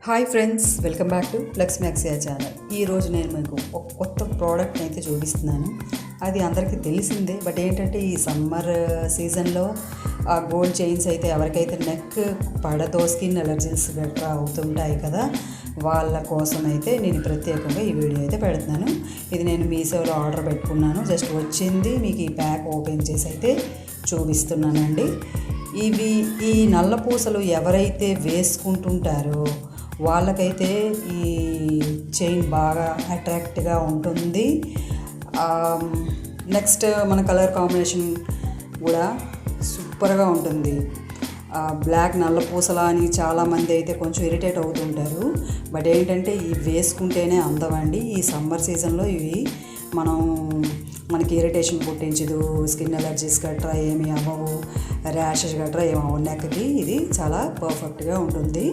Hi friends, welcome back to Flex Maxia channel. ఈరోజు నేను మీకు ఒక కొత్త ప్రోడక్ట్ని అయితే చూపిస్తున్నాను. అది అందరికీ తెలిసిందే, బట్ ఏంటంటే ఈ సమ్మర్ సీజన్లో ఆ గోల్డ్ చైన్స్ అయితే ఎవరికైతే నెక్ పడతో స్కిన్ ఎలర్జీస్ గట్రా అవుతుంటాయి కదా, వాళ్ళ కోసం అయితే నేను ప్రత్యేకంగా ఈ వీడియో అయితే పెడుతున్నాను. ఇది నేను మీషోలో ఆర్డర్ పెట్టుకున్నాను. జస్ట్ వచ్చింది, మీకు ఈ ప్యాక్ ఓపెన్ చేసి అయితే చూపిస్తున్నానండి. ఈ నల్ల పూసలు ఎవరైతే వేసుకుంటుంటారో వాళ్ళకైతే ఈ చైన్ బాగా అట్రాక్ట్గా ఉంటుంది. నెక్స్ట్ మన కలర్ కాంబినేషన్ కూడా సూపర్గా ఉంటుంది. బ్లాక్ నల్ల పూసలా అని చాలామంది అయితే కొంచెం ఇరిటేట్ అవుతుంటారు, బట్ ఏంటంటే ఇవి వేసుకుంటేనే అందమండి. ఈ సమ్మర్ సీజన్లో ఇవి మనకి ఇరిటేషన్ పుట్టించదు, స్కిన్ ఎలర్జీస్ గట్రా ఏమి అవ్వవు, ర్యాషెస్ గట్రా ఏమి అవ్వవు. నెక్కి ఇది చాలా పర్ఫెక్ట్గా ఉంటుంది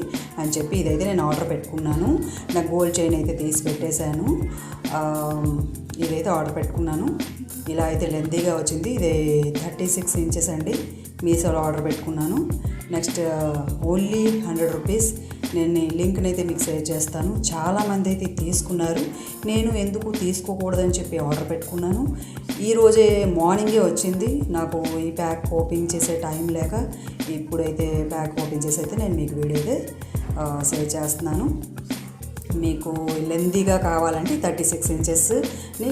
అని చెప్పి ఇదైతే నేను ఆర్డర్ పెట్టుకున్నాను. నాకు గోల్డ్ చైన్ అయితే తీసి పెట్టేశాను. ఇదైతే ఆర్డర్ పెట్టుకున్నాను. ఇలా అయితే లెంతీగా వచ్చింది. ఇది 36 ఇంచెస్ అండి. మీషోలో ఆర్డర్ పెట్టుకున్నాను. Next only 100 rupees. నేను ఈ లింక్ని అయితే మీకు షేర్ చేస్తాను. చాలామంది అయితే తీసుకున్నారు. నేను ఎందుకు తీసుకోకూడదని చెప్పి ఆర్డర్ పెట్టుకున్నాను. ఈరోజే మార్నింగే వచ్చింది. నాకు ఈ ప్యాక్ ఓపెన్ చేసే టైం లేక ఇప్పుడైతే ప్యాక్ ఓపెన్ చేసి అయితే నేను మీకు వీడియో అయితే షేర్ చేస్తున్నాను. మీకు లెంతీగా కావాలంటే 36 ఇంచెస్ని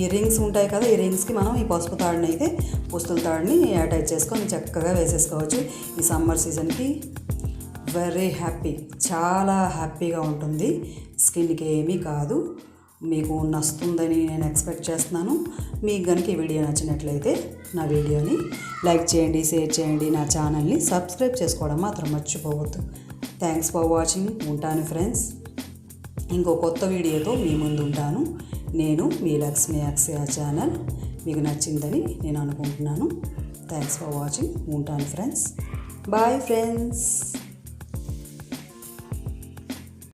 ఈ రింగ్స్ ఉంటాయి కదా, ఈ రింగ్స్కి మనం ఈ పసుపు తాడుని అయితే పుస్తుల తాడుని అటాచ్ చేసుకొని చక్కగా వేసేసుకోవచ్చు. ఈ సమ్మర్ సీజన్కి వెరీ హ్యాపీ, చాలా హ్యాపీగా ఉంటుంది. స్కిన్కి ఏమీ కాదు. మీకు నచ్చుతుందని నేను ఎక్స్పెక్ట్ చేస్తున్నాను. మీకు కనుక ఈ వీడియో నచ్చినట్లయితే నా వీడియోని లైక్ చేయండి, షేర్ చేయండి, నా ఛానల్ని సబ్స్క్రైబ్ చేసుకోవడం మాత్రం మర్చిపోవద్దు. Thanks for watching. ఉంటాను ఫ్రెండ్స్. ఇంకో కొత్త వీడియోతో మీ ముందు ఉంటాను. నేను మీ లక్ష్మీ అక్షయ ఛానల్. మీకు నచ్చిందని నేను అనుకుంటున్నాను. Thanks for watching. ఉంటాను ఫ్రెండ్స్. Bye friends.